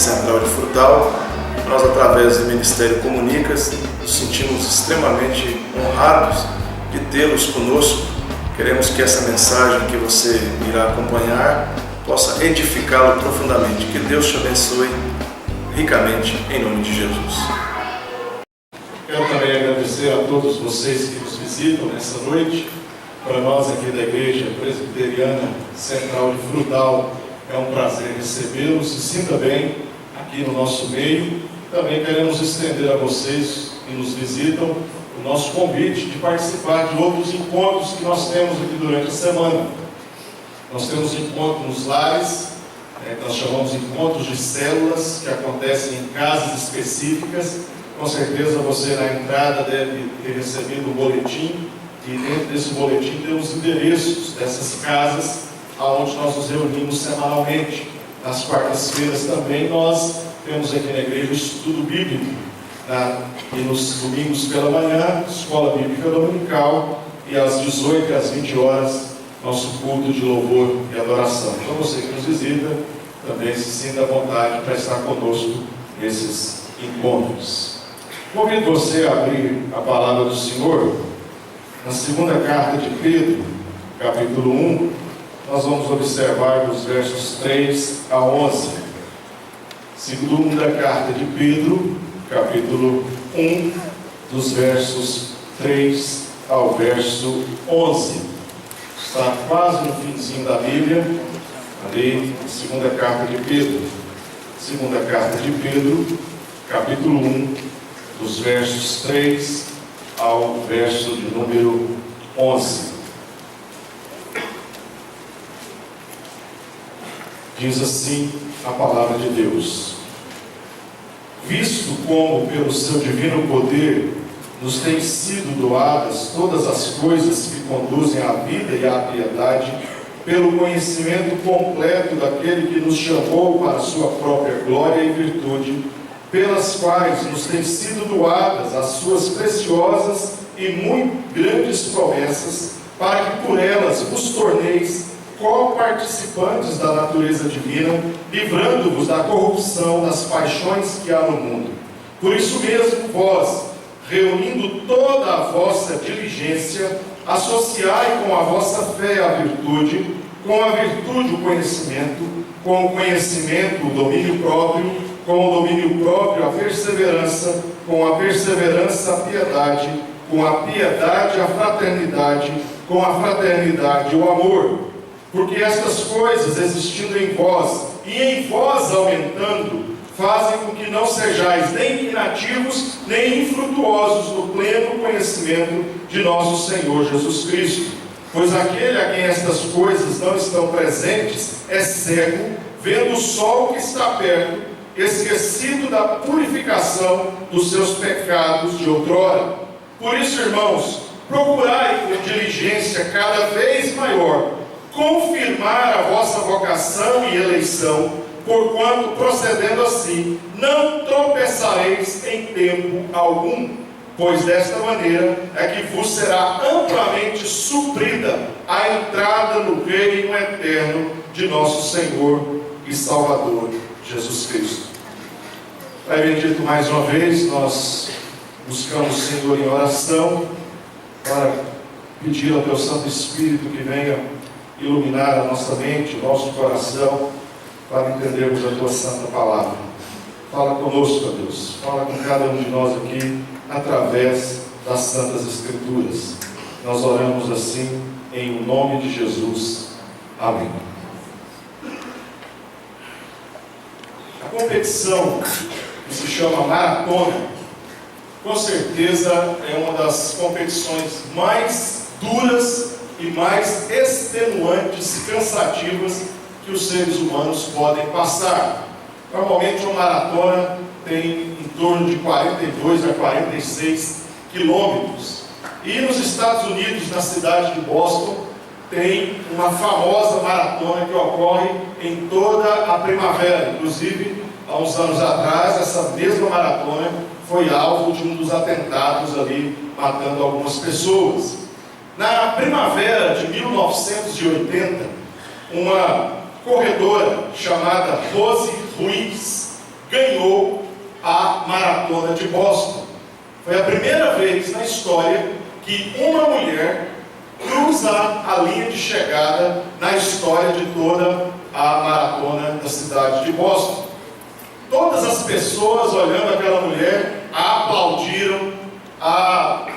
Central de Frutal. Nós, através do Ministério Comunicas, nos sentimos extremamente honrados de tê-los conosco. Queremos que essa mensagem que você irá acompanhar possa edificá-lo profundamente. Que Deus te abençoe ricamente, em nome de Jesus. Quero também agradecer a todos vocês que nos visitam nessa noite. Para nós aqui da Igreja Presbiteriana Central de Frutal, é um prazer recebê-los e sinta bem aqui no nosso meio. Também queremos estender a vocês que nos visitam o nosso convite de participar de outros encontros que nós temos aqui durante a semana. Nós temos encontros nos lares, nós chamamos de encontros de células, que acontecem em casas específicas. Com certeza você na entrada deve ter recebido um boletim, e dentro desse boletim tem os endereços dessas casas onde nós nos reunimos semanalmente. Nas quartas-feiras também nós temos aqui na igreja o estudo bíblico, e nos domingos pela manhã, escola bíblica dominical, e às 18 e às 20 horas, nosso culto de louvor e adoração. Então você que nos visita, também se sinta à vontade para estar conosco nesses encontros. Convido você a abrir a palavra do Senhor na segunda carta de Pedro, capítulo 1, nós vamos observar dos versos 3 a 11. Segundo da carta de Pedro, capítulo 1, dos versos 3 ao verso 11. Está quase no finzinho da Bíblia, ali, segunda carta de Pedro. Segunda carta de Pedro, capítulo 1, dos versos 3 ao verso de número 11. Diz assim a palavra de Deus: visto como pelo seu divino poder nos têm sido doadas todas as coisas que conduzem à vida e à piedade, pelo conhecimento completo daquele que nos chamou para a sua própria glória e virtude, pelas quais nos têm sido doadas as suas preciosas e muito grandes promessas, para que por elas vos torneis co-participantes da natureza divina, livrando-vos da corrupção das paixões que há no mundo. Por isso mesmo, vós, reunindo toda a vossa diligência, associai com a vossa fé a virtude, com a virtude o conhecimento, com o conhecimento o domínio próprio, com o domínio próprio a perseverança, com a perseverança a piedade, com a piedade a fraternidade, com a fraternidade o amor. Porque estas coisas, existindo em vós e em vós aumentando, fazem com que não sejais nem inativos, nem infrutuosos no pleno conhecimento de nosso Senhor Jesus Cristo. Pois aquele a quem estas coisas não estão presentes é cego, vendo o sol que está perto, esquecido da purificação dos seus pecados de outrora. Por isso, irmãos, procurai com diligência cada vez maior confirmar a vossa vocação e eleição, porquanto, procedendo assim, não tropeçareis em tempo algum, pois desta maneira é que vos será amplamente suprida a entrada no reino eterno de nosso Senhor e Salvador Jesus Cristo. Pai bendito, mais uma vez nós buscamos, Senhor, em oração, para pedir ao Teu Santo Espírito que venha iluminar a nossa mente, o nosso coração, para entendermos a Tua Santa Palavra. Fala conosco, ó Deus, fala com cada um de nós aqui, através das Santas Escrituras. Nós oramos assim, em nome de Jesus. Amém. A competição que se chama maratona, com certeza é uma das competições mais duras e mais extenuantes, cansativas que os seres humanos podem passar. Normalmente uma maratona tem em torno de 42 a 46 quilômetros. E nos Estados Unidos, na cidade de Boston, tem uma famosa maratona que ocorre em toda a primavera. Inclusive, há uns anos atrás, essa mesma maratona foi alvo de um dos atentados ali, matando algumas pessoas. Na primavera de 1980, uma corredora chamada Rose Ruiz, ganhou a maratona de Boston. Foi a primeira vez na história que uma mulher cruza a linha de chegada na história de toda a maratona da cidade de Boston. Todas as pessoas olhando aquela mulher a aplaudiram, a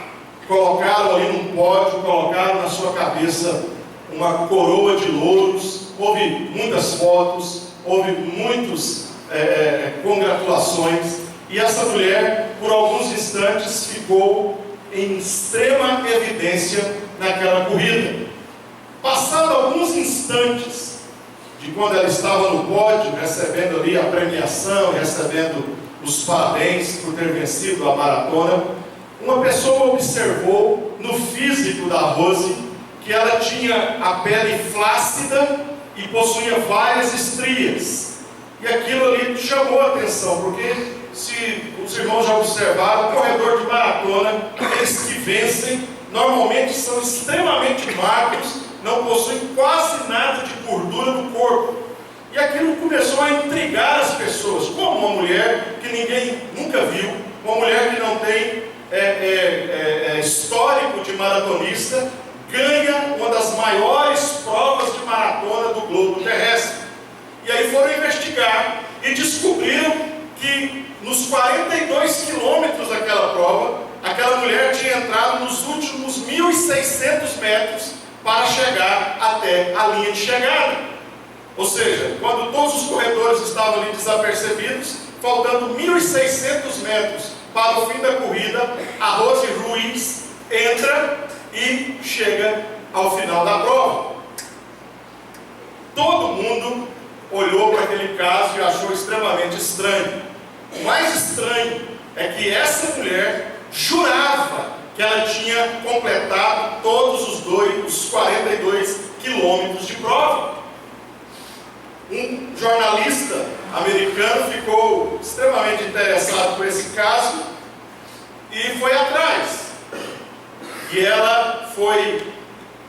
colocaram ali num pódio, colocaram na sua cabeça uma coroa de louros, houve muitas fotos, houve muitas congratulações, e essa mulher, por alguns instantes, ficou em extrema evidência naquela corrida. Passado alguns instantes de quando ela estava no pódio, recebendo ali a premiação, recebendo os parabéns por ter vencido a maratona, uma pessoa observou no físico da Rose que ela tinha a pele flácida e possuía várias estrias. E aquilo ali chamou a atenção, porque se os irmãos já observaram, o corredor de maratona, aqueles que vencem, normalmente são extremamente magros, não possuem quase nada de gordura no corpo. E aquilo começou a intrigar as pessoas, como uma mulher que ninguém nunca viu, uma mulher que não tem histórico de maratonista, ganha uma das maiores provas de maratona do globo terrestre. E aí foram investigar e descobriram que nos 42 quilômetros daquela prova, aquela mulher tinha entrado nos últimos 1.600 metros para chegar até a linha de chegada. Ou seja, quando todos os corredores estavam ali desapercebidos, faltando 1.600 metros para o fim da corrida, a Rose Ruiz entra e chega ao final da prova. Todo mundo olhou para aquele caso e achou extremamente estranho. O mais estranho é que essa mulher jurava que ela tinha completado todos os 42 quilômetros de prova. Um jornalista americano ficou extremamente interessado por esse caso e foi atrás. E ela foi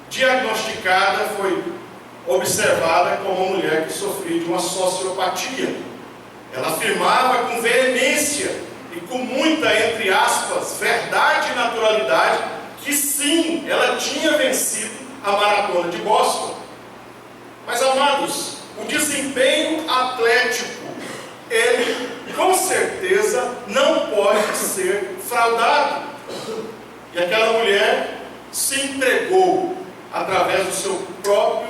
diagnosticada, foi observada como uma mulher que sofria de uma sociopatia. Ela afirmava com veemência e com muita, entre aspas, verdade e naturalidade, que sim, ela tinha vencido a maratona de Boston. Mas, amados, o desempenho atlético, ele com certeza não pode ser fraudado. E aquela mulher se entregou através do seu próprio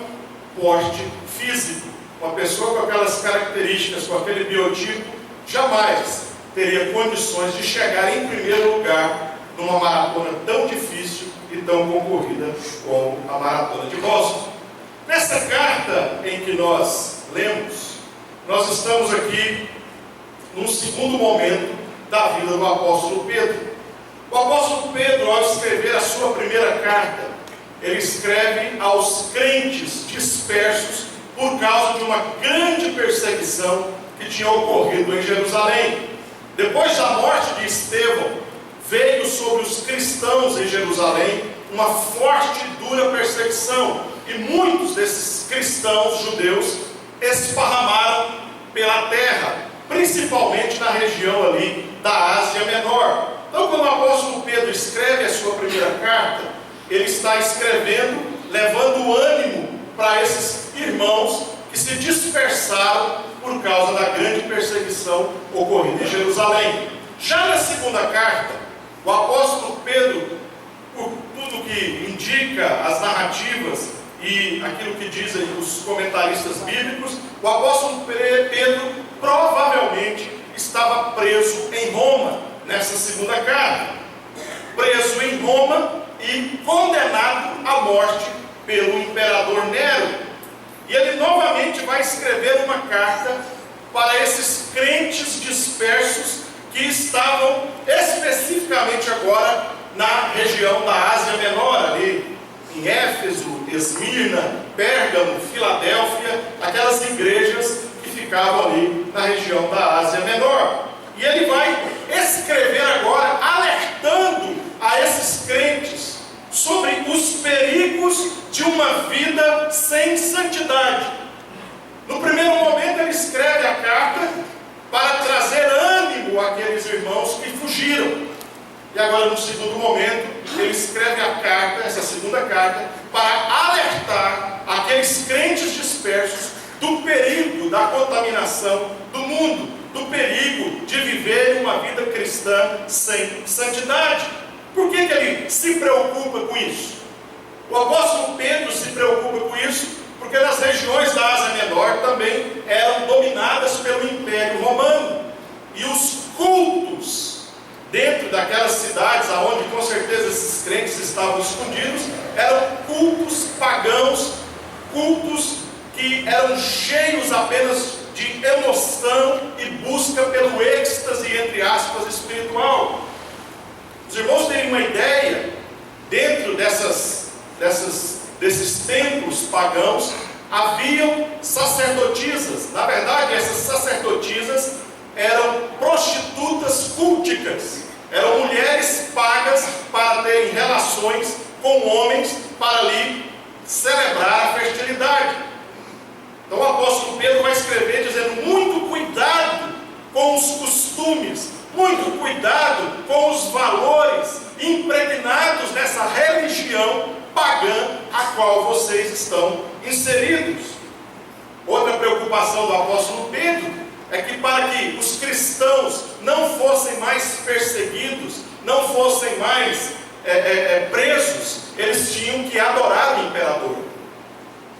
porte físico. Uma pessoa com aquelas características, com aquele biotipo, jamais teria condições de chegar em primeiro lugar numa maratona tão difícil e tão concorrida como a maratona de Boston. Nessa carta em que nós lemos, nós estamos aqui num segundo momento da vida do apóstolo Pedro. O apóstolo Pedro, ao escrever a sua primeira carta, ele escreve aos crentes dispersos por causa de uma grande perseguição que tinha ocorrido em Jerusalém. Depois da morte de Estevão, veio sobre os cristãos em Jerusalém uma forte e dura perseguição, e muitos desses cristãos judeus esparramaram pela terra, principalmente na região ali da Ásia Menor. Então, quando o apóstolo Pedro escreve a sua primeira carta, ele está escrevendo, levando ânimo para esses irmãos que se dispersaram por causa da grande perseguição ocorrida em Jerusalém. Já na segunda carta, o apóstolo Pedro, por tudo que indica as narrativas e aquilo que dizem os comentaristas bíblicos, o apóstolo Pedro provavelmente estava preso em Roma, nessa segunda carta. Preso em Roma e condenado à morte pelo imperador Nero. E ele novamente vai escrever uma carta para esses crentes dispersos que estavam especificamente agora na região da Ásia Menor, ali em Éfeso, Esmirna, Pérgamo, Filadélfia, aquelas igrejas que ficavam ali na região da Ásia Menor. E ele vai escrever agora alertando a esses crentes sobre os perigos de uma vida sem santidade. No primeiro momento ele escreve a carta para trazer agora, no segundo momento, ele escreve a carta, essa segunda carta, para alertar aqueles crentes dispersos do perigo da contaminação do mundo, do perigo de viver uma vida cristã sem santidade. Por que ele se preocupa com isso? O apóstolo Pedro se preocupa com isso porque nas regiões da Ásia Menor também eram dominadas pelo Império Romano, e os cultos dentro daquelas cidades onde com certeza esses crentes estavam escondidos eram cultos pagãos, cultos que eram cheios apenas de emoção e busca pelo êxtase, entre aspas, espiritual. Os irmãos têm uma ideia, dentro desses templos pagãos, haviam sacerdotisas. Na verdade, essas sacerdotisas eram prostitutas culticas, eram mulheres pagas para terem relações com homens para ali celebrar a fertilidade. Então o apóstolo Pedro vai escrever dizendo: muito cuidado com os costumes, muito cuidado com os valores impregnados nessa religião pagã a qual vocês estão inseridos. Outra preocupação do apóstolo Pedro é que para que os cristãos não fossem mais perseguidos, não fossem mais presos, eles tinham que adorar o imperador.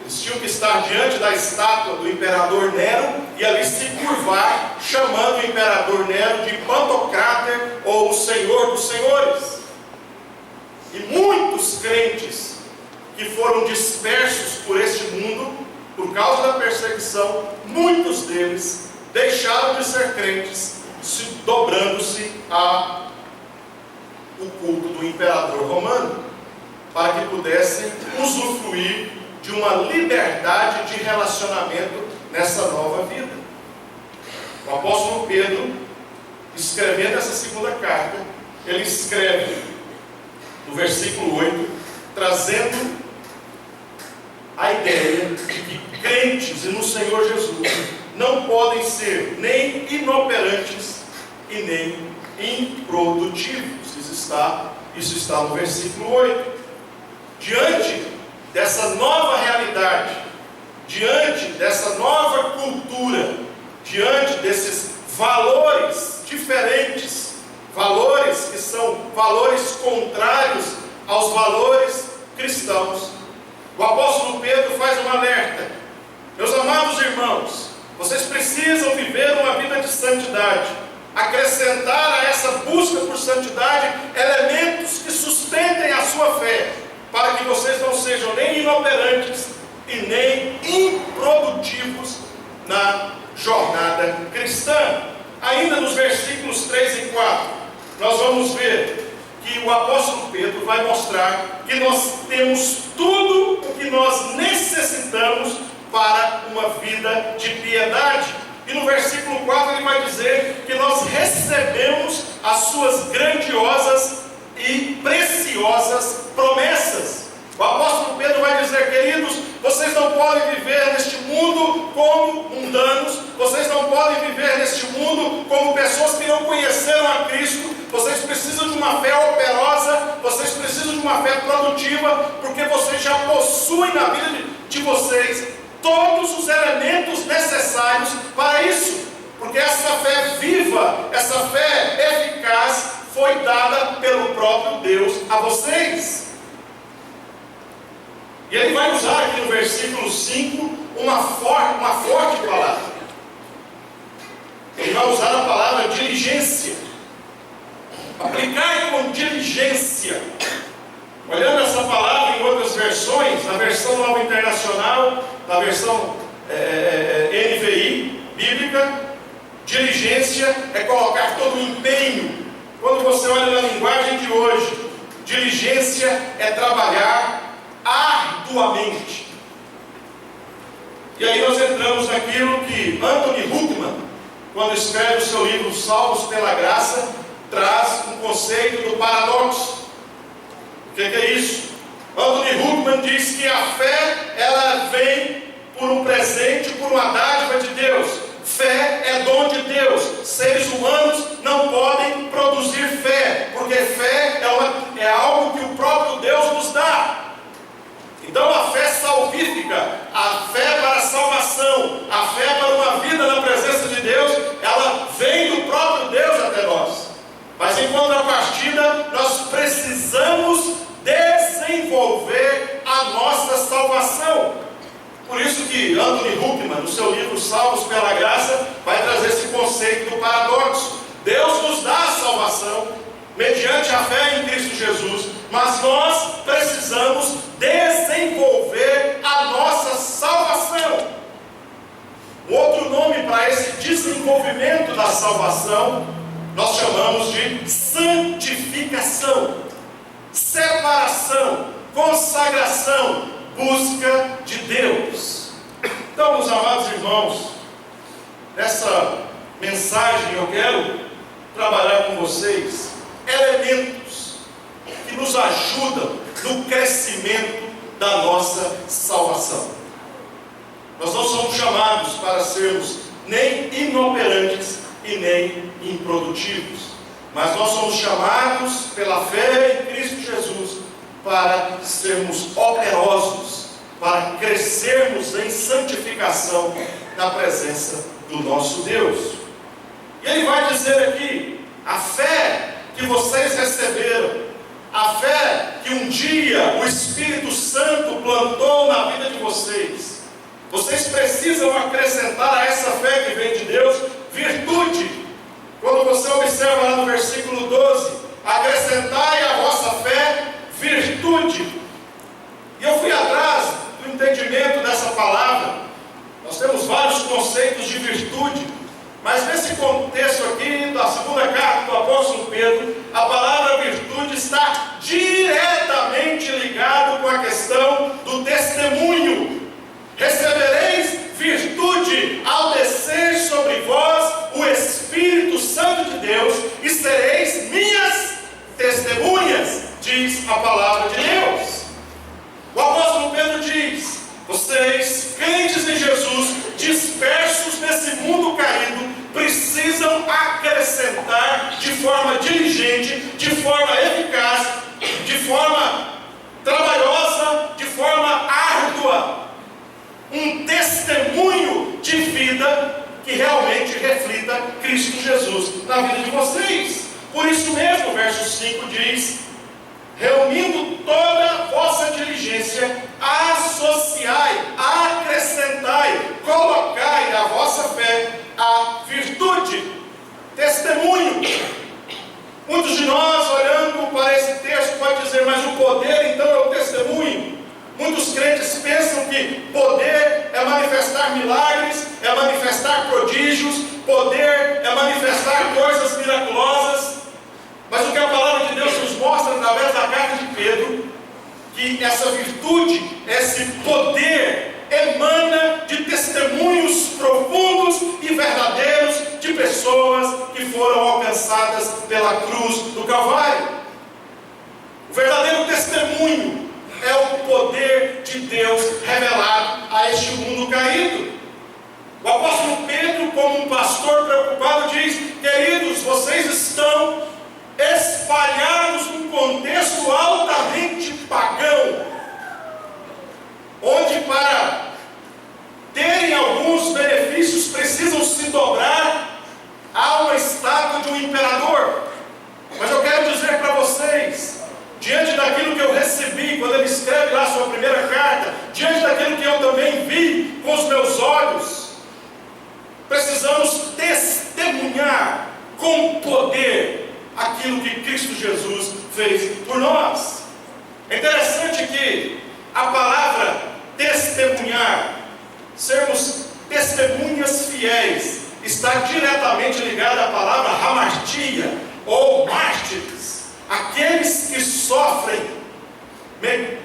Eles tinham que estar diante da estátua do imperador Nero e ali se curvar, chamando o imperador Nero de Pantocrátor, ou o Senhor dos Senhores. E muitos crentes que foram dispersos por este mundo, por causa da perseguição, muitos deles deixaram de ser crentes, dobrando-se ao culto do imperador romano, para que pudessem usufruir de uma liberdade de relacionamento nessa nova vida. O apóstolo Pedro, escrevendo essa segunda carta, ele escreve no versículo 8, trazendo a ideia de que crentes no Senhor Jesus não podem ser nem inoperantes e nem improdutivos. Isso está no versículo 8. Diante dessa nova realidade, diante dessa nova cultura, diante desses valores diferentes, valores que são valores contrários aos valores cristãos, o apóstolo Pedro faz um alerta: meus amados irmãos, vocês precisam viver uma vida de santidade, acrescentar a essa busca por santidade elementos que sustentem a sua fé, para que vocês não sejam nem inoperantes e nem improdutivos na jornada cristã. Ainda nos versículos 3 e 4, nós vamos ver que o apóstolo Pedro vai mostrar que nós temos tudo o que nós necessitamos para uma vida de piedade. E no versículo 4 ele vai dizer que nós recebemos as suas grandiosas e preciosas promessas. O apóstolo Pedro vai dizer: queridos, vocês não podem viver neste mundo como mundanos, vocês não podem viver neste mundo como pessoas que não conheceram a Cristo. Vocês precisam de uma fé operosa, vocês precisam de uma fé produtiva, porque vocês já possuem na vida de vocês todos os elementos necessários para isso, porque essa fé viva, essa fé eficaz foi dada pelo próprio Deus a vocês. E ele vai usar aqui no versículo 5 uma forte palavra. Ele vai usar a palavra diligência. Aplicai com diligência. Olhando essa palavra em outras versões, na versão Nova Internacional, na versão NVI bíblica, diligência é colocar todo o empenho. Quando você olha na linguagem de hoje, diligência é trabalhar arduamente. E aí nós entramos naquilo que Anthony Huckman, quando escreve o seu livro Salvos pela Graça, traz um conceito do paradoxo. O que é isso? Anthony Huckman diz que a fé, ela vem por um presente, por uma dádiva de Deus. Fé é dom de Deus. Seres humanos não podem produzir fé, porque fé ortodoxo. Deus nos dá a salvação mediante a fé em Cristo Jesus, mas nós precisamos desenvolver a nossa salvação. Outro nome para esse desenvolvimento da salvação, nós chamamos de santificação, separação, consagração, busca de Deus. Então, meus amados irmãos, nessa mensagem eu quero trabalhar com vocês elementos que nos ajudam no crescimento da nossa salvação. Nós não somos chamados para sermos nem inoperantes e nem improdutivos, mas nós somos chamados pela fé em Cristo Jesus para sermos operosos, para crescermos em santificação na presença do nosso Deus. E ele vai dizer aqui: a fé que vocês receberam, a fé que um dia o Espírito Santo plantou na vida de vocês, vocês precisam acrescentar a essa fé que vem de Deus virtude. Quando você observa lá no versículo 12, acrescentai à vossa fé virtude. E eu fui atrás do entendimento dessa palavra. Nós temos vários conceitos de virtude, mas nesse contexto aqui da segunda carta do apóstolo Pedro, a palavra virtude está diretamente ligada com a questão do testemunho. Recebereis virtude ao descer sobre vós o Espírito Santo de Deus, e sereis minhas testemunhas, diz a palavra de Deus. O apóstolo Pedro diz: vocês, crentes em Jesus, dispersos nesse mundo caído, precisam acrescentar de forma diligente, de forma eficaz, de forma trabalhosa, de forma árdua, um testemunho de vida que realmente reflita Cristo Jesus na vida de vocês. Por isso mesmo, o verso 5 diz: reunindo toda a vossa diligência, associai, acrescentai, colocai a vossa fé a virtude, testemunho. Muitos de nós, olhando para esse texto, podem dizer: mas o poder então é o testemunho. Muitos crentes pensam que poder é manifestar milagres, é manifestar prodígios, poder é manifestar coisas miraculosas. Mas o que a palavra de Deus nos mostra através da carta de Pedro, que essa virtude, esse poder, emana de testemunhos profundos e verdadeiros de pessoas que foram alcançadas pela cruz do Calvário. O verdadeiro testemunho é o poder de Deus revelado a este mundo caído. O apóstolo Pedro, como um pastor preocupado, diz: queridos, vocês estão espalhados num contexto altamente pagão, onde para terem alguns benefícios precisam se dobrar a uma estátua de um imperador. Mas eu quero dizer para vocês, diante daquilo que eu recebi, quando ele escreve lá a sua primeira carta, diante daquilo que eu também vi com os meus olhos, precisamos testemunhar com poder aquilo que Cristo Jesus fez por nós. É interessante que a palavra testemunhar, sermos testemunhas fiéis, está diretamente ligada à palavra hamartia, ou mártires, aqueles que sofrem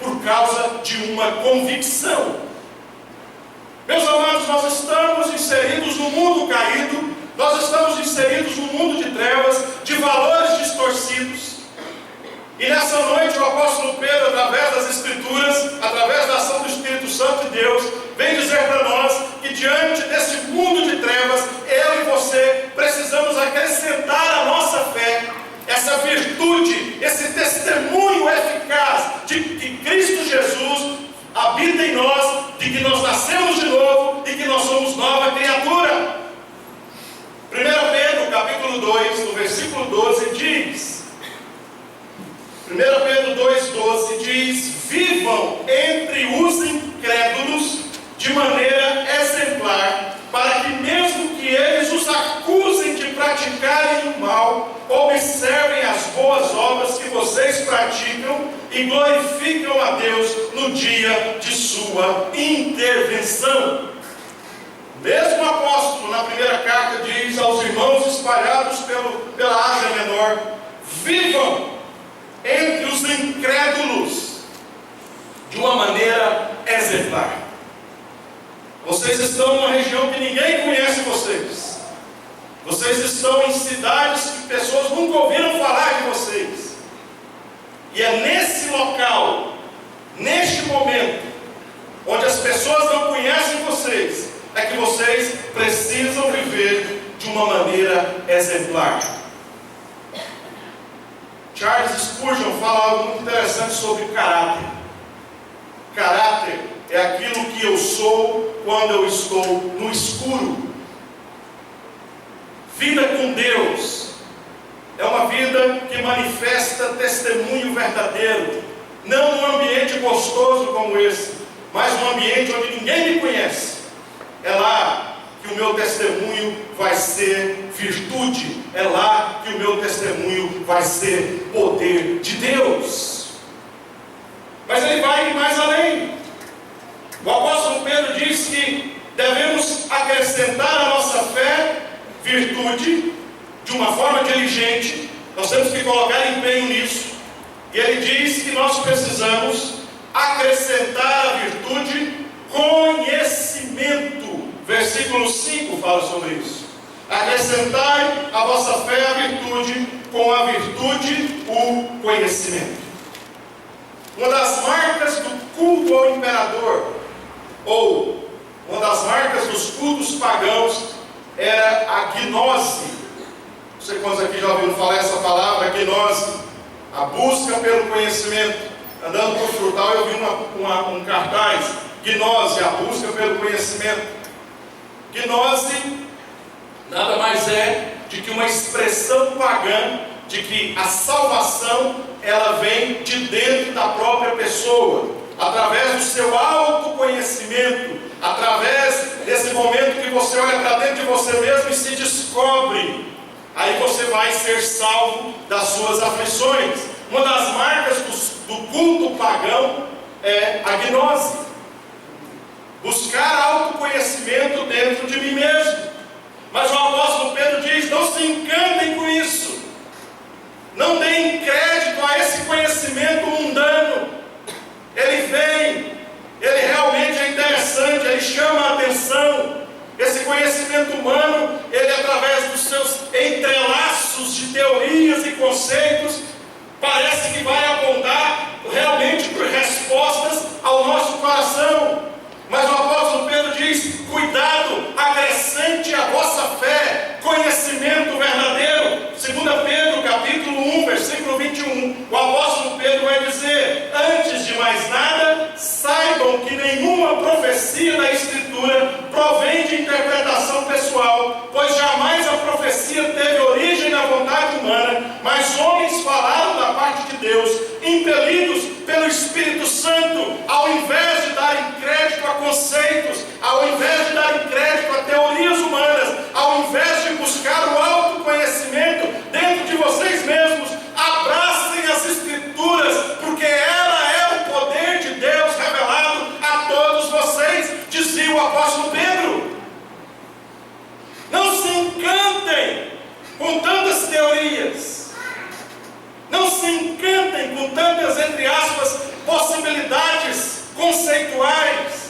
por causa de uma convicção. Meus amados, nós estamos inseridos no mundo caído, nós estamos inseridos no mundo de trevas, de valores distorcidos. E nessa noite o apóstolo Pedro, através das Escrituras, através da ação do Espírito Santo de Deus, vem dizer para nós que diante desse mundo de trevas, eu e você precisamos acrescentar à nossa fé essa virtude, esse testemunho eficaz de que Cristo Jesus habita em nós, de que nós nascemos de novo e que nós somos nova criatura. 1 Pedro capítulo 2, no versículo 12 diz, 1 Pedro 2,12 diz: vivam entre os incrédulos de maneira exemplar, para que mesmo que eles os acusem de praticar boas obras que vocês praticam e glorificam a Deus no dia de sua intervenção. Mesmo apóstolo, na primeira carta, diz aos irmãos espalhados pela Ásia Menor: vivam entre os incrédulos de uma maneira exemplar. Vocês estão numa região que ninguém conhece vocês. Vocês estão em cidades que pessoas nunca ouviram falar de vocês. E é nesse local, neste momento, onde as pessoas não conhecem vocês, é que vocês precisam viver de uma maneira exemplar. Charles Spurgeon fala algo muito interessante sobre caráter. Caráter é aquilo que eu sou quando eu estou no escuro. Vida com Deus é uma vida que manifesta testemunho verdadeiro, não num ambiente gostoso como esse, mas num ambiente onde ninguém me conhece. É lá que o meu testemunho vai ser virtude, é lá que o meu testemunho vai ser poder de Deus. Mas ele vai mais além. O apóstolo Pedro diz que devemos acrescentar à nossa fé virtude de uma forma diligente. Nós temos que colocar empenho nisso. E ele diz que nós precisamos acrescentar à virtude conhecimento. Versículo 5 fala sobre isso. Acrescentai a vossa fé a virtude, com a virtude o conhecimento. Uma das marcas do culto ao imperador, ou uma das marcas dos cultos pagãos, era a gnose. Não sei quantos aqui já ouviram falar essa palavra, gnose. A busca pelo conhecimento. Andando por Frutal, eu vi um cartaz: gnose, a busca pelo conhecimento. Gnose nada mais é de que uma expressão pagã de que a salvação ela vem de dentro da própria pessoa, através do seu autoconhecimento, através desse momento que você olha para dentro de você mesmo e se descobre. Aí você vai ser salvo das suas aflições. Uma das marcas do culto pagão é a gnose. Buscar autoconhecimento dentro de mim mesmo. Mas o apóstolo Pedro diz: não se encantem com isso. Não deem crédito a esse conhecimento mundano. Ele vem, ele realmente é interessante, ele chama a atenção. Esse conhecimento humano, ele através dos seus entrelaços de teorias e conceitos, parece que vai apontar realmente por respostas ao nosso coração. Mas o apóstolo Pedro diz: cuidado, acrescente a vossa fé conhecimento verdadeiro. 2 Pedro capítulo 1, versículo 21, o apóstolo Pedro vai dizer: antes de mais nada, saibam que nenhuma profecia da Escritura provém de interpretação pessoal, pois jamais a profecia teve origem na vontade humana, mas homens falaram da parte de Deus, impelidos pelo Espírito Santo, ao invés de darem crédito a conceitos, ao invés de darem crédito a teorias humanas, ao invés de buscar o autoconhecimento dentro de vocês mesmos, abracem as Escrituras, porque ela é o poder de Deus revelado a todos vocês, dizia o apóstolo Pedro. Não se encantem com tantas teorias, não se encantem com tantas, entre aspas, possibilidades conceituais.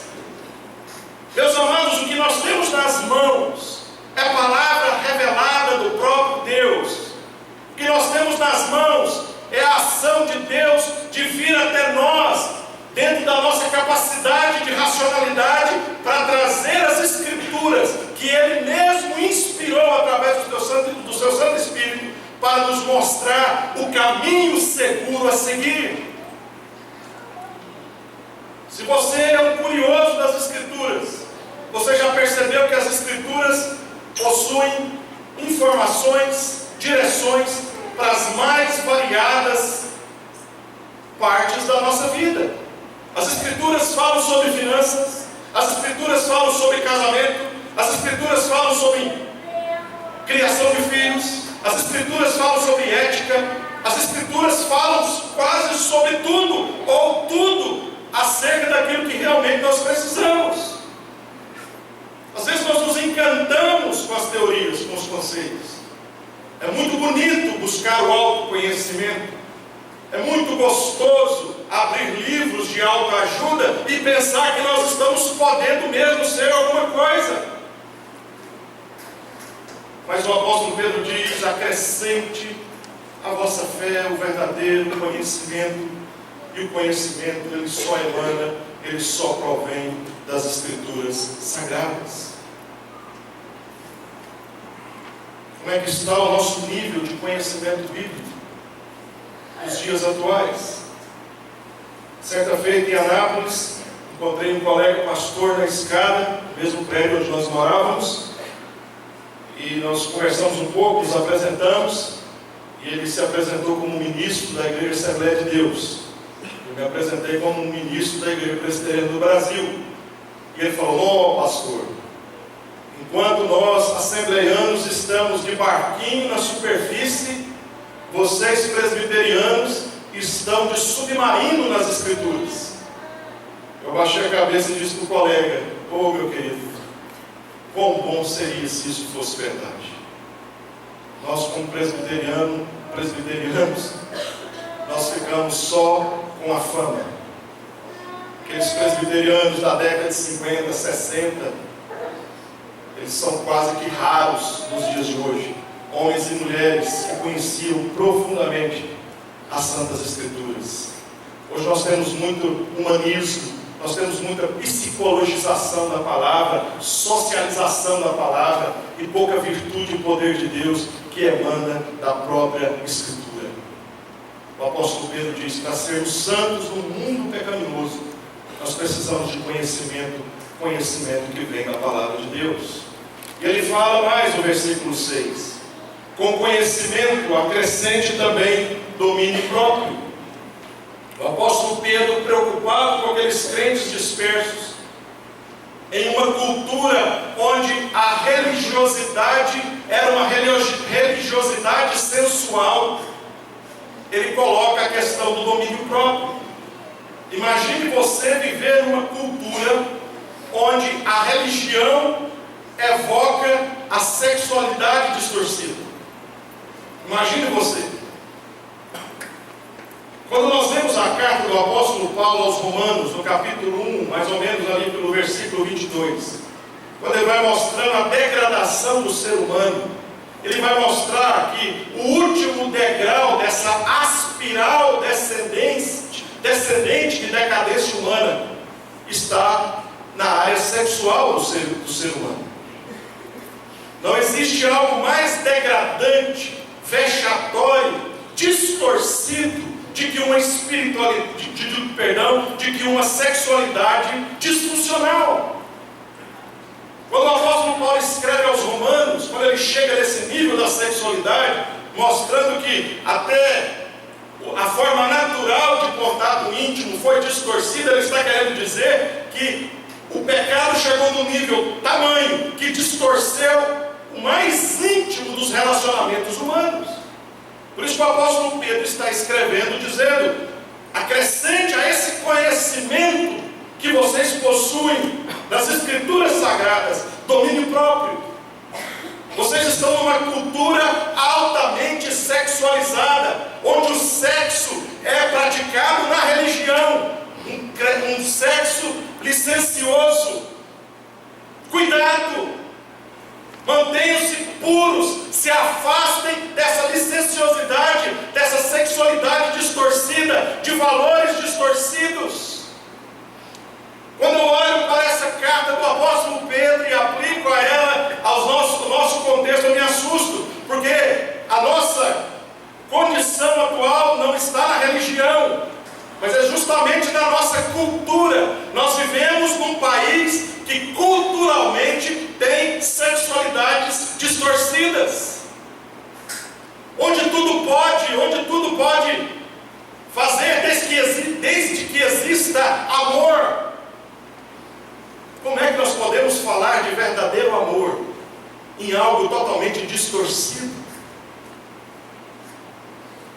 Meus amados, o que nós temos nas mãos é a palavra revelada do próprio Deus. O que nós temos nas mãos é a ação de Deus de vir até nós, dentro da nossa capacidade de racionalidade, para trazer as Escrituras que Ele mesmo inspirou através do seu Santo Espírito, para nos mostrar o caminho seguro a seguir. Se você é um curioso das Escrituras, você já percebeu que as Escrituras possuem informações, direções para as mais variadas partes da nossa vida. As Escrituras falam sobre finanças, as Escrituras falam sobre casamento, as Escrituras falam sobre criação de filhos, as Escrituras falam sobre ética, as sobre tudo ou tudo acerca daquilo que realmente nós precisamos. Às vezes nós nos encantamos com as teorias, com os conceitos. É muito bonito buscar o autoconhecimento. É muito gostoso abrir livros de autoajuda e pensar que nós estamos podendo mesmo ser alguma coisa. Mas o apóstolo Pedro diz: acrescente à vossa fé o verdadeiro conhecimento. E o conhecimento, ele só emana, ele só provém das Escrituras Sagradas. Como é que está o nosso nível de conhecimento bíblico nos dias atuais? Certa feita em Anápolis, encontrei um colega pastor na escada, no mesmo prédio onde nós morávamos, e nós conversamos um pouco, nos apresentamos, e ele se apresentou como ministro da Igreja Assembleia de Deus. Eu me apresentei como um ministro da Igreja Presbiteriana do Brasil. E ele falou: pastor, enquanto nós, assembleianos, estamos de barquinho na superfície, vocês, presbiterianos, estão de submarino nas Escrituras. Eu baixei a cabeça e disse para o colega: meu querido, quão bom seria se isso fosse verdade. Nós, como presbiterianos, nós ficamos só com a fama. Aqueles presbiterianos da década de 50, 60, eles são quase que raros nos dias de hoje. Homens e mulheres que conheciam profundamente as Santas Escrituras. Hoje nós temos muito humanismo, nós temos muita psicologização da palavra, socialização da palavra e pouca virtude e poder de Deus que emana da própria Escritura. O apóstolo Pedro diz que para sermos santos no mundo pecaminoso, nós precisamos de conhecimento que vem da palavra de Deus. E ele fala mais no versículo 6: com conhecimento acrescente também domínio próprio. O apóstolo Pedro, preocupado com aqueles crentes dispersos, em uma cultura onde a religiosidade era uma religiosidade sensual, ele coloca a questão do domínio próprio. Imagine você viver numa cultura onde a religião evoca a sexualidade distorcida. Imagine você. Quando nós lemos a carta do apóstolo Paulo aos Romanos, no capítulo 1, mais ou menos ali pelo versículo 22, quando ele vai mostrando a degradação do ser humano, ele vai mostrar que o último degrau dessa aspiral descendente de decadência humana está na área sexual do ser humano. Não existe algo mais degradante, vexatório, distorcido de que uma de que uma sexualidade disfuncional. Quando o apóstolo Paulo escreve aos Romanos, quando ele chega nesse nível da sexualidade, mostrando que até a forma natural de contato íntimo foi distorcida, ele está querendo dizer que o pecado chegou no nível tamanho que distorceu o mais íntimo dos relacionamentos humanos. Por isso que o apóstolo Pedro está escrevendo, dizendo: acrescente a esse conhecimento que vocês possuem das Escrituras Sagradas domínio próprio. Vocês estão numa cultura altamente sexualizada, onde o sexo é praticado na religião, um sexo licencioso. Cuidado! Mantenham-se puros, se afastem dessa licenciosidade, dessa sexualidade distorcida, de valores distorcidos. Quando eu olho para essa carta do apóstolo Pedro e aplico a ela ao nosso contexto, eu me assusto, porque a nossa condição atual não está na religião, mas é justamente na nossa cultura. Nós vivemos num país que culturalmente tem sexualidades distorcidas, onde tudo pode fazer desde que exista amor. Como é que nós podemos falar de verdadeiro amor em algo totalmente distorcido?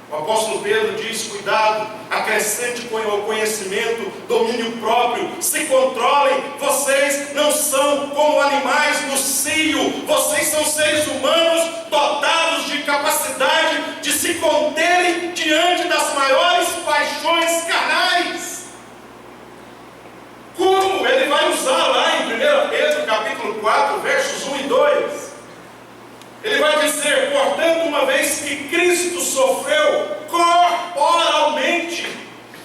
O O apóstolo Pedro diz: cuidado, acrescente conhecimento, domínio próprio, se controlem, vocês não são como animais no cio, vocês são seres humanos dotados de capacidade de se conterem diante das maiores paixões carnais. Como? Ele vai usar lá em 1 Pedro capítulo 4, versos 1 e 2. Ele vai dizer: portanto, uma vez que Cristo sofreu corporalmente,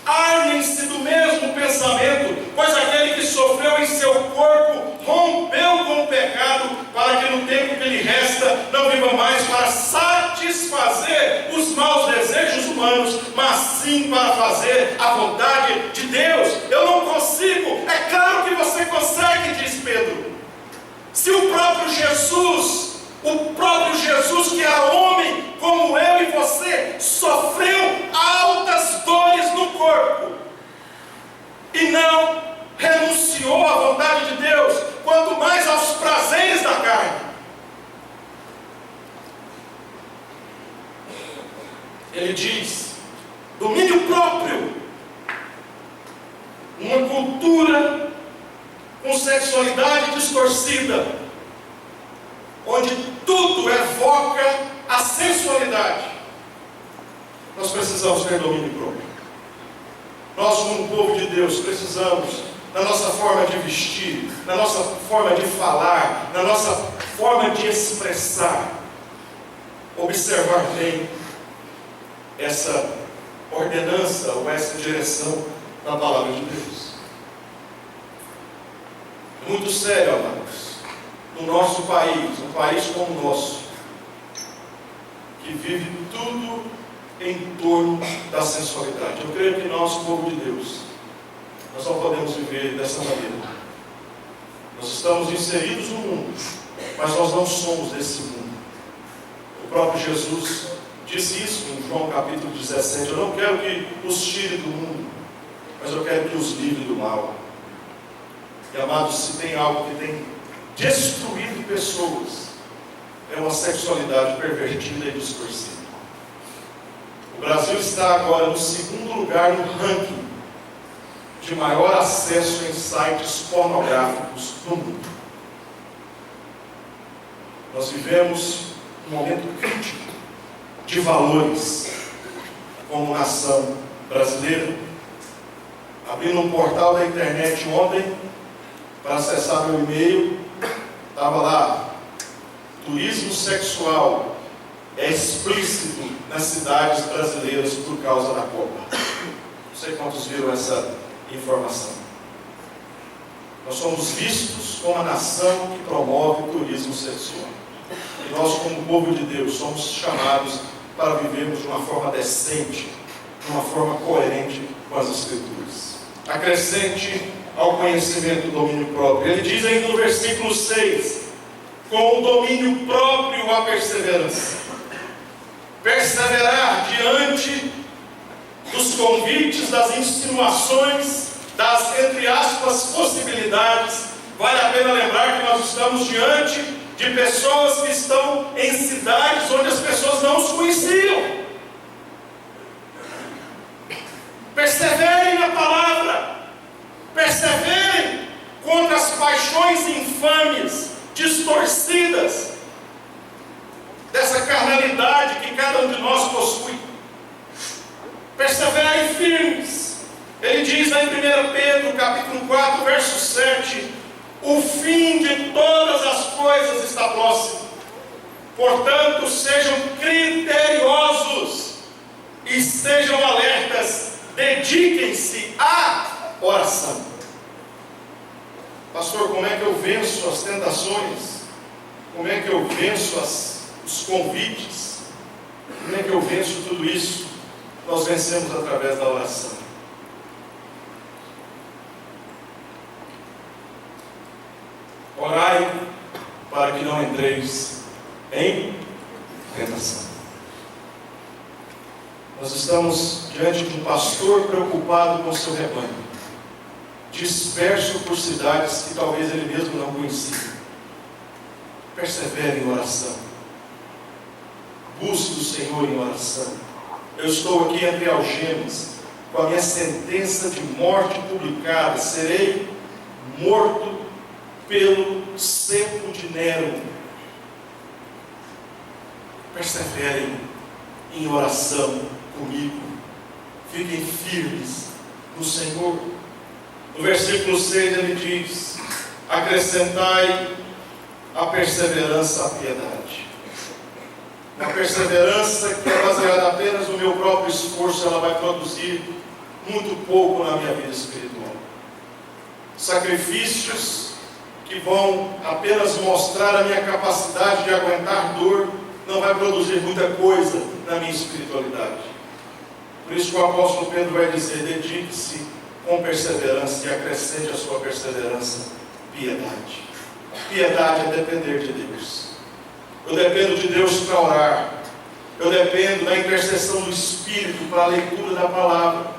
armem-se do mesmo pensamento, pois aquele que sofreu em seu corpo rompeu com o pecado, para que no tempo que lhe resta não viva mais para satisfazer os maus desejos humanos, mas sim para fazer a vontade de Deus. Eu não consigo. É claro que você consegue, diz Pedro. Se o próprio Jesus que era homem como eu e você, sofreu altas dores no corpo e não renunciou à vontade de Deus, quanto mais aos prazeres da carne. Ele diz: domínio próprio, uma cultura com sexualidade distorcida, onde tudo evoca a sensualidade. Nós precisamos ter domínio próprio. Nós, como povo de Deus, precisamos, na nossa forma de vestir, na nossa forma de falar, na nossa forma de expressar, observar bem essa ordenança ou essa direção da palavra de Deus. É muito sério, amados, no nosso país, um país como o nosso, que vive tudo em torno da sensualidade. Eu creio que nós, povo de Deus, nós não podemos viver dessa maneira. Nós estamos inseridos no mundo, mas nós não somos desse mundo. O próprio Jesus disse isso em João capítulo 17: eu não quero que os tire do mundo, mas eu quero que os livre do mal. E amados, se tem algo que tem destruído pessoas, é uma sexualidade pervertida e distorcida. O Brasil está agora no segundo lugar no ranking de maior acesso em sites pornográficos no mundo. Nós vivemos um momento crítico de valores como nação brasileira. Abrindo um portal da internet ontem para acessar meu e-mail, estava lá: turismo sexual é explícito nas cidades brasileiras por causa da Copa. Não sei quantos viram essa informação. Nós somos vistos como a nação que promove o turismo sexual. E nós, como povo de Deus, somos chamados para vivermos de uma forma decente, de uma forma coerente com as Escrituras. Acrescente ao conhecimento o domínio próprio. Ele diz ainda no versículo 6: com o domínio próprio a perseverança. Perseverar diante dos convites, das insinuações, das, entre aspas, possibilidades. Vale a pena lembrar que nós estamos diante de pessoas que estão em cidades onde as pessoas não os conheciam. Perseverem na palavra, perseverem contra as paixões infames, distorcidas, dessa carnalidade que cada um de nós possui. Perseverem firmes. Ele diz lá em 1 Pedro capítulo 4, verso 7: o fim de todas as coisas está próximo. Portanto, sejam criteriosos e estejam alertas. Dediquem-se à oração. Pastor, como é que eu venço as tentações? Como é que eu venço os convites? Como é que eu venço tudo isso? Nós vencemos através da oração. Orai para que não entreis em tentação. Nós estamos diante de um pastor preocupado com o seu rebanho, disperso por cidades que talvez ele mesmo não conhecia. Persevere em oração. Busque o Senhor em oração. eu estou aqui entre algemas, com a minha sentença de morte publicada, serei morto pelo cepo de Nero. Perseverem em oração comigo, fiquem firmes no Senhor. No versículo 6 ele diz: acrescentai a perseverança à piedade. Uma perseverança que é baseada apenas no meu próprio esforço, ela vai produzir muito pouco na minha vida espiritual. Sacrifícios que vão apenas mostrar a minha capacidade de aguentar dor, não vai produzir muita coisa na minha espiritualidade. Por isso que o apóstolo Pedro vai dizer: dedique-se com perseverança e acrescente a sua perseverança piedade. Piedade é depender de Deus. Eu dependo de Deus para orar. Eu dependo da intercessão do Espírito para a leitura da palavra.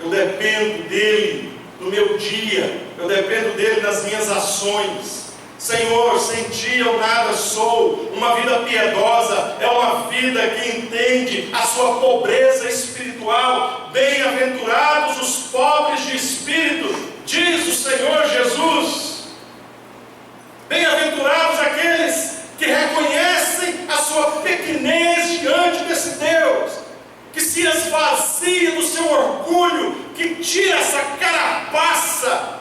Eu dependo dele no meu dia. Eu dependo dele nas minhas ações. Senhor, sem ti eu nada sou. Uma vida piedosa é uma vida que entende a sua pobreza espiritual. Bem-aventurados os pobres de espírito, diz o Senhor Jesus. Bem-aventurados aqueles que reconhecem a sua pequenez diante desse Deus, que se esvazia do seu orgulho, que tira essa carapaça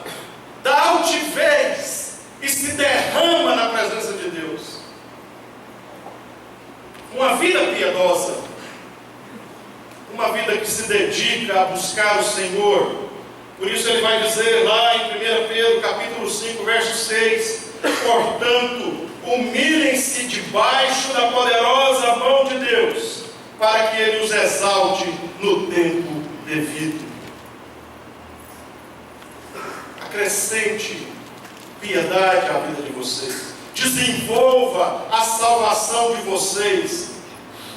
da altivez e se derrama na presença de Deus. Uma vida piedosa, uma vida que se dedica a buscar o Senhor. Por isso ele vai dizer lá em 1 Pedro capítulo 5, verso 6: portanto, humilhem-se debaixo da poderosa mão de Deus, para que Ele os exalte no tempo devido. Acrescente piedade à vida de vocês. Desenvolva a salvação de vocês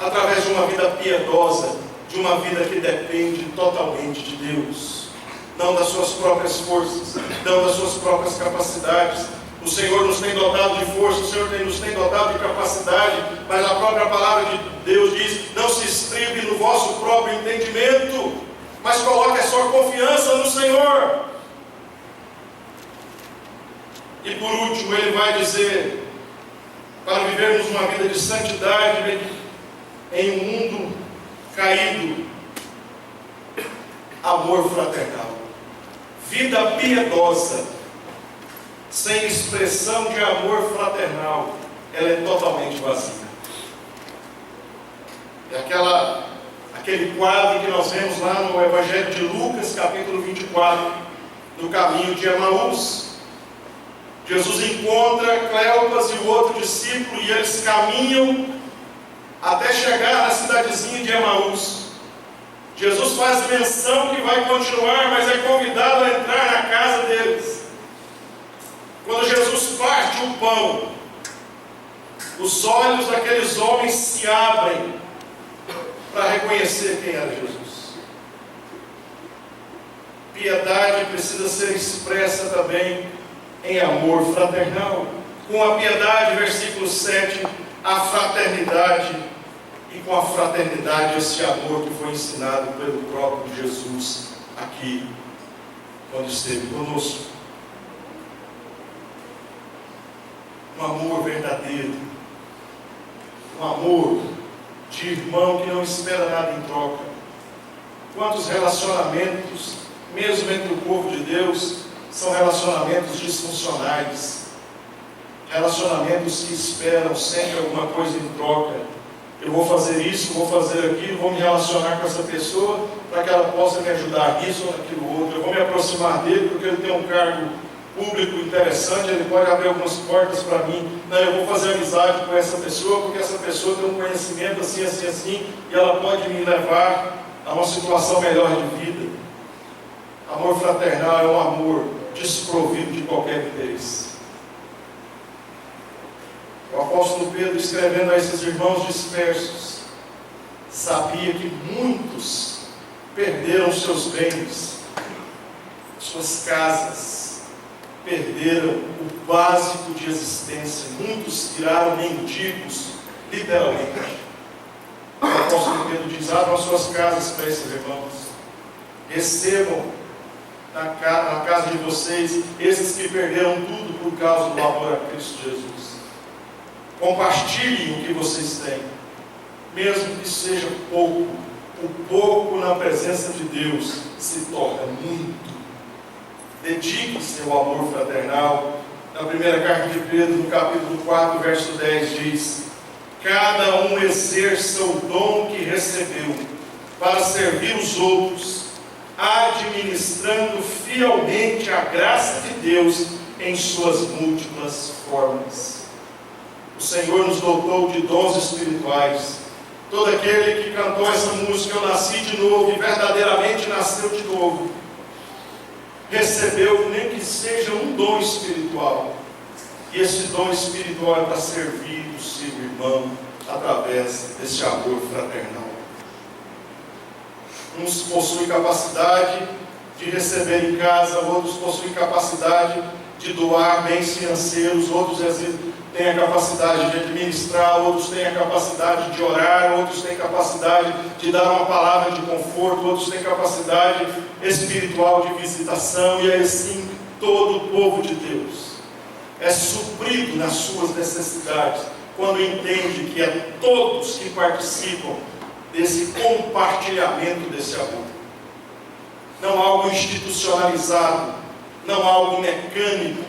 através de uma vida piedosa, de uma vida que depende totalmente de Deus, não das suas próprias forças, não das suas próprias capacidades. O Senhor nos tem dotado de força, o Senhor nos tem dotado de capacidade, mas a própria palavra de Deus diz: não se estribe no vosso próprio entendimento, mas coloque a sua confiança no Senhor. E por último ele vai dizer, para vivermos uma vida de santidade em um mundo caído, amor fraternal. Vida piedosa sem expressão de amor fraternal, ela é totalmente vazia. É aquele quadro que nós vemos lá no Evangelho de Lucas, capítulo 24, no caminho de Emaús. Jesus encontra Cleopas e o outro discípulo, e eles caminham até chegar na cidadezinha de Emaús. Jesus faz menção que vai continuar, mas é convidado a entrar na casa deles. Quando Jesus parte o pão, os olhos daqueles homens se abrem para reconhecer quem era Jesus. Piedade precisa ser expressa também em amor fraternal. Com a piedade, versículo 7, a fraternidade, e com a fraternidade esse amor que foi ensinado pelo próprio Jesus aqui, quando esteve conosco. Um amor verdadeiro, um amor de irmão que não espera nada em troca. Quantos relacionamentos, mesmo entre o povo de Deus, são relacionamentos disfuncionais, relacionamentos que esperam sempre alguma coisa em troca. Eu vou fazer isso, vou fazer aquilo, vou me relacionar com essa pessoa para que ela possa me ajudar nisso ou naquilo outro. Eu vou me aproximar dele porque ele tem um cargo público interessante, ele pode abrir algumas portas para mim. Não, eu vou fazer amizade com essa pessoa porque essa pessoa tem um conhecimento assim, assim, assim, e ela pode me levar a uma situação melhor de vida. Amor fraternal é um amor desprovido de qualquer interesse. O apóstolo Pedro, escrevendo a esses irmãos dispersos, sabia que muitos perderam seus bens, suas casas, perderam o básico de existência. Muitos viraram mendigos, literalmente. O apóstolo Pedro diz: abram as suas casas para esses irmãos, recebam na casa de vocês esses que perderam tudo por causa do amor a Cristo Jesus. Compartilhem o que vocês têm, mesmo que seja pouco. O pouco na presença de Deus se torna muito. Dedique-se ao amor fraternal. Na primeira carta de Pedro, no capítulo 4, verso 10, diz: cada um exerça o dom que recebeu para servir os outros, administrando fielmente a graça de Deus em suas múltiplas formas. O Senhor nos dotou de dons espirituais. Todo aquele que cantou essa música, eu nasci de novo, e verdadeiramente nasceu de novo, recebeu nem que seja um dom espiritual. E esse dom espiritual é para servir o seu irmão através desse amor fraternal. Uns possuem capacidade de receber em casa, outros possuem capacidade de doar bens financeiros, outros têm a capacidade de administrar, outros têm a capacidade de orar, outros têm capacidade de dar uma palavra de conforto, outros têm capacidade espiritual de visitação, e assim todo o povo de Deus é suprido nas suas necessidades, quando entende que é todos que participam desse compartilhamento desse amor. Não algo institucionalizado, não algo mecânico,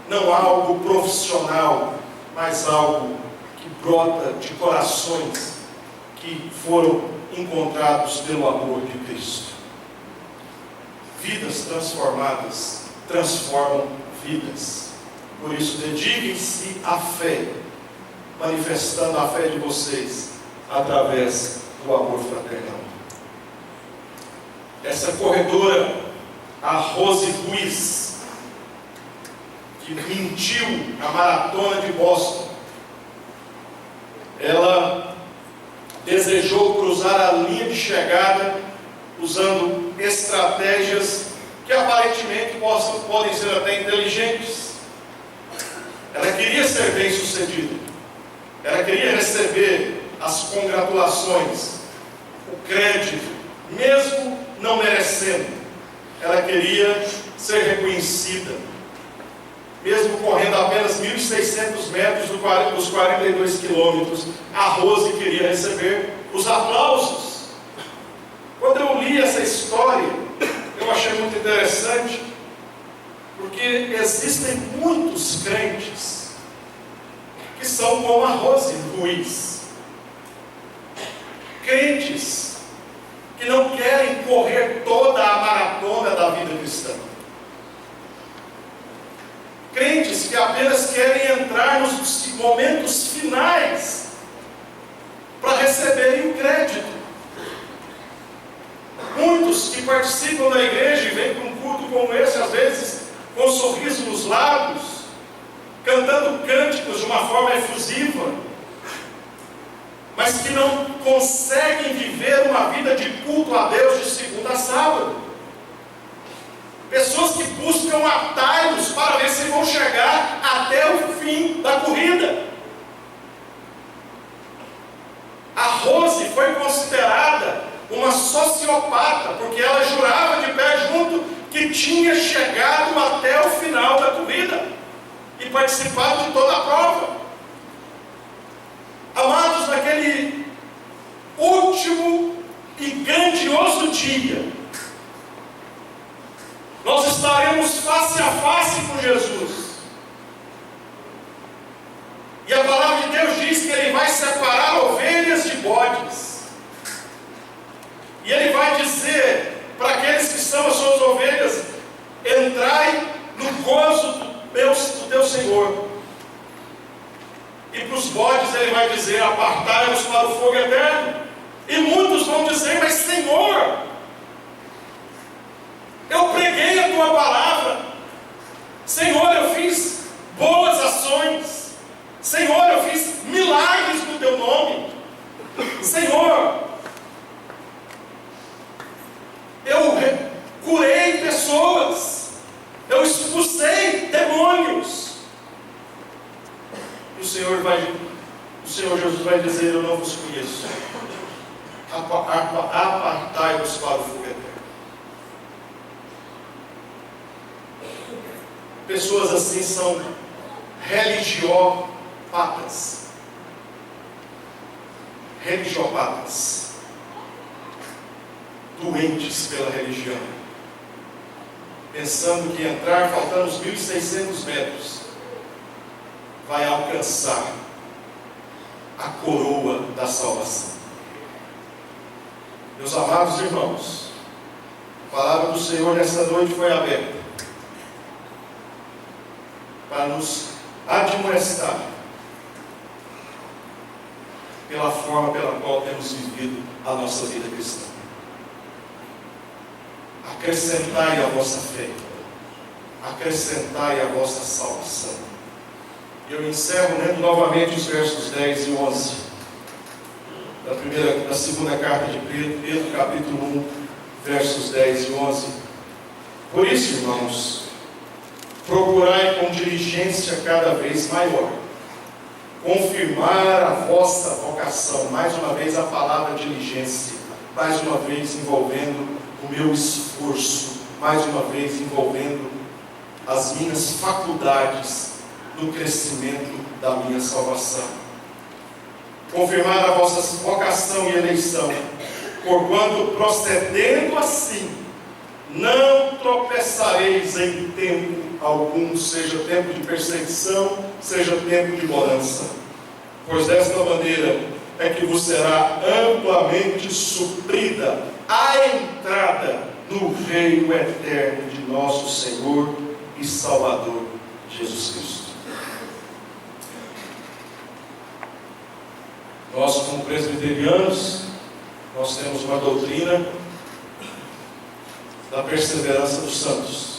não algo profissional, mas algo que brota de corações que foram encontrados pelo amor de Cristo. Vidas transformadas transformam vidas. Por isso, dediquem-se à fé, manifestando a fé de vocês através do amor fraternal. Essa corredora, a Rose Ruiz, que mentiu na maratona de Boston, ela desejou cruzar a linha de chegada usando estratégias que aparentemente podem ser até inteligentes. Ela queria ser bem sucedida, ela queria receber as congratulações, o crédito, mesmo não merecendo. Ela queria ser reconhecida, mesmo correndo apenas 1.600 metros dos 42 quilômetros. A Rose queria receber os aplausos. Quando eu li essa história, eu achei muito interessante, porque existem muitos crentes que são como a Rose Ruiz, crentes que não querem correr toda a maratona da vida cristã, crentes que apenas querem entrar nos momentos finais para receberem o crédito. Muitos que participam da igreja e vêm para um culto como esse, às vezes com um sorriso nos lábios, cantando cânticos de uma forma efusiva, mas que não conseguem viver uma vida de culto a Deus de segunda a sábado. Pessoas que buscam atalhos para ver se vão chegar até o fim da corrida. A Rose foi considerada uma sociopata, porque ela jurava de pé junto que tinha chegado até o final da corrida e participado de toda a prova. Amados, naquele último e grandioso dia, nós estaremos face a face com Jesus. E a palavra de Deus diz que Ele vai separar ovelhas de bodes. E Ele vai dizer para aqueles que são as suas ovelhas: entrai no gozo do teu Senhor. E para os bodes Ele vai dizer: apartai-vos para o fogo eterno. E muitos vão dizer: mas Senhor, eu preguei a Tua palavra, Senhor, eu fiz boas ações, Senhor, eu fiz milagres no Teu nome, Senhor, eu curei pessoas, eu expulsei demônios. E o Senhor Jesus vai dizer: eu não vos conheço, apartai-vos para o fogo eterno. Pessoas assim são religiopatas. Religiopatas. Doentes pela religião. Pensando que entrar faltando os 1.600 metros vai alcançar a coroa da salvação. Meus amados irmãos, a palavra do Senhor nessa noite foi aberta para nos admoestar pela forma pela qual temos vivido a nossa vida cristã. Acrescentai a vossa fé, acrescentai a vossa salvação. Eu encerro lendo novamente os versos 10 e 11 da segunda carta de Pedro, capítulo 1, versos 10 e 11. Por isso, irmãos, procurai com diligência cada vez maior confirmar a vossa vocação. Mais uma vez a palavra diligência, mais uma vez envolvendo o meu esforço, mais uma vez envolvendo as minhas faculdades no crescimento da minha salvação. Confirmar a vossa vocação e eleição, porquanto procedendo assim, não tropeçareis em tempo algum, seja tempo de perseguição, seja tempo de bonança. Pois desta maneira é que vos será amplamente suprida a entrada no reino eterno de nosso Senhor e Salvador Jesus Cristo. Nós, como presbiterianos, nós temos uma doutrina da perseverança dos santos.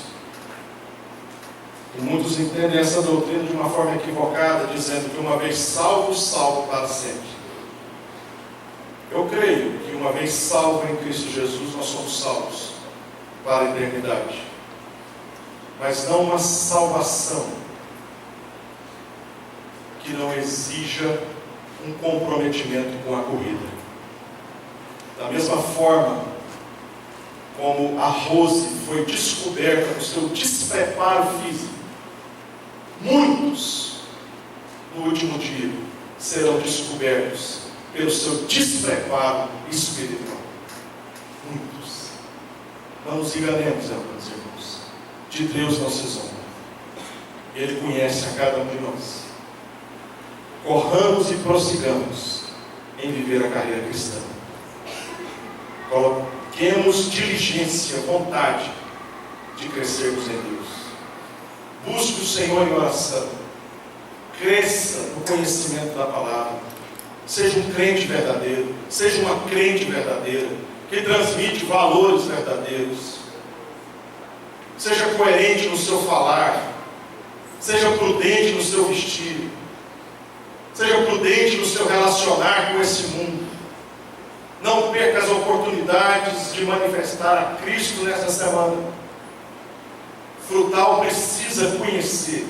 E muitos entendem essa doutrina de uma forma equivocada, dizendo que uma vez salvo, salvo para sempre. Eu creio que uma vez salvo em Cristo Jesus, nós somos salvos para a eternidade. Mas não uma salvação que não exija um comprometimento com a corrida. Da mesma forma como a Rose foi descoberta no seu despreparo físico, muitos no último dia serão descobertos pelo seu despreparo espiritual. Muitos. Não nos enganemos, meus irmãos. De Deus não se zomba. Ele conhece a cada um de nós. Corramos e prossigamos em viver a carreira cristã. Coloquemos diligência, vontade de crescermos em Deus. Busque o Senhor em oração. Cresça no conhecimento da palavra. Seja um crente verdadeiro. Seja uma crente verdadeira, que transmite valores verdadeiros. Seja coerente no seu falar. Seja prudente no seu vestir. Seja prudente no seu relacionar com esse mundo. Não perca as oportunidades de manifestar a Cristo nessa semana. Frutal precisa conhecer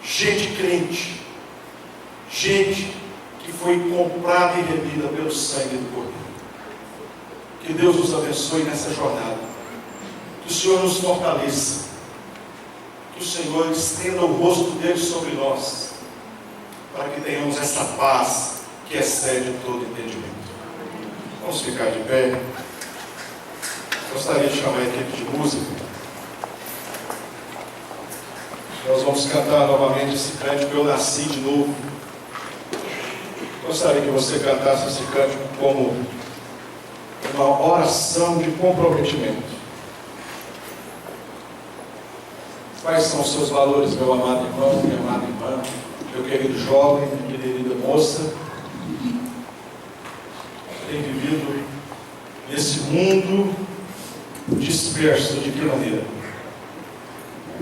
gente crente, gente que foi comprada e remida pelo sangue do Cordeiro. Que Deus nos abençoe nessa jornada. Que o Senhor nos fortaleça. Que o Senhor estenda o rosto dele sobre nós, para que tenhamos essa paz que excede todo entendimento. Vamos ficar de pé. Gostaria de chamar a equipe de música. Nós vamos cantar novamente esse cântico, Eu Nasci de Novo. Gostaria que você cantasse esse cântico como uma oração de comprometimento. Quais são os seus valores, meu amado irmão, minha amada irmã, meu querido jovem, minha querida moça? Tem vivido nesse mundo disperso de que maneira?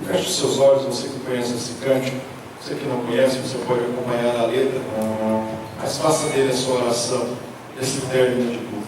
Feche os seus olhos, você que conhece esse cântico. Você que não conhece, você pode acompanhar a letra, mas faça dele a sua oração nesse término de culto.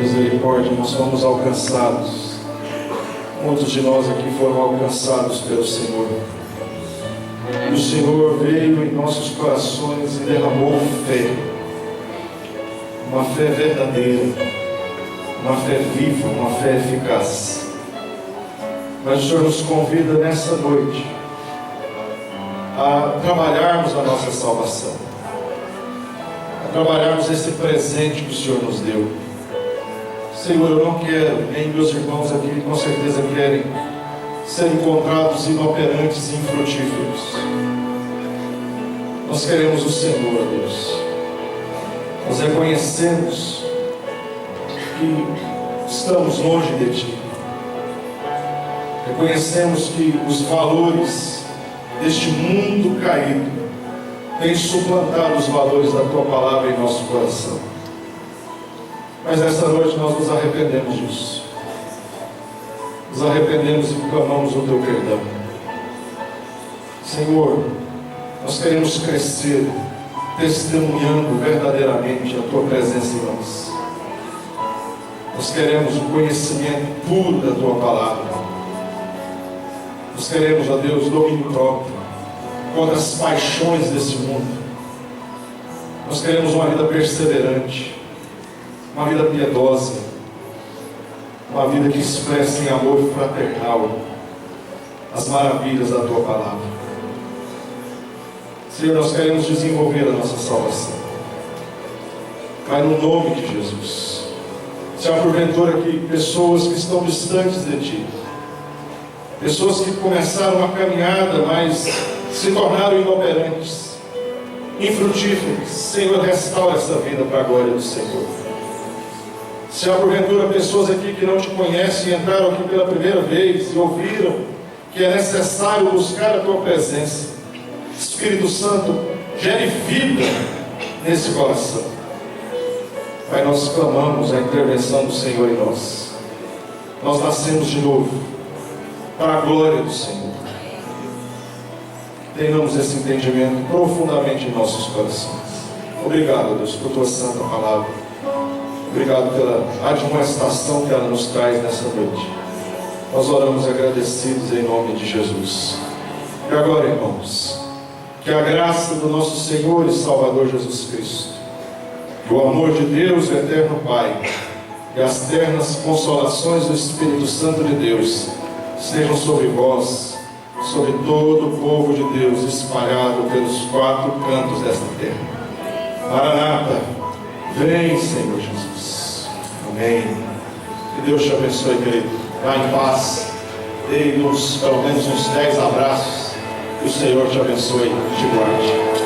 misericórdia, nós fomos alcançados. Muitos de nós aqui foram alcançados pelo Senhor. E o Senhor veio em nossos corações e derramou fé. Uma fé verdadeira, uma fé viva, uma fé eficaz. Mas o Senhor nos convida nessa noite a trabalharmos a nossa salvação, a trabalharmos esse presente que o Senhor nos deu. Senhor, eu não quero, nem meus irmãos aqui com certeza querem ser encontrados inoperantes e infrutíferos. Nós queremos o Senhor, Deus. Nós reconhecemos que estamos longe de Ti. Reconhecemos que os valores deste mundo caído têm suplantado os valores da Tua palavra em nosso coração. Mas nessa noite nós nos arrependemos disso. Nos arrependemos e clamamos o Teu perdão. Senhor, nós queremos crescer testemunhando verdadeiramente a Tua presença em nós. Nós queremos o conhecimento puro da Tua palavra. Nós queremos, ó Deus, domínio próprio contra as paixões desse mundo. Nós queremos uma vida perseverante, uma vida piedosa, uma vida que expresse em amor fraternal as maravilhas da Tua palavra. Senhor, nós queremos desenvolver a nossa salvação. Pai, no nome de Jesus. Se há porventura aqui pessoas que estão distantes de Ti, pessoas que começaram uma caminhada, mas se tornaram inoperantes, infrutíferas, Senhor, restaura essa vida para a glória do Senhor. Se há porventura pessoas aqui que não Te conhecem e entraram aqui pela primeira vez e ouviram que é necessário buscar a Tua presença, Espírito Santo, gere vida nesse coração. Pai, nós clamamos a intervenção do Senhor em nós. Nós nascemos de novo para a glória do Senhor. Tenhamos esse entendimento profundamente em nossos corações. Obrigado, Deus, por Tua santa palavra. Obrigado pela admoestação que ela nos traz nessa noite. Nós oramos agradecidos em nome de Jesus. E agora, irmãos, que a graça do nosso Senhor e Salvador Jesus Cristo, o amor de Deus, o eterno Pai, e as ternas consolações do Espírito Santo de Deus estejam sobre vós, sobre todo o povo de Deus espalhado pelos quatro cantos desta terra. Maranata, vem, Senhor Jesus. Amém. Que Deus te abençoe, querido. Vá em paz. Dê-nos pelo menos uns 10 abraços. Que o Senhor te abençoe e te guarde.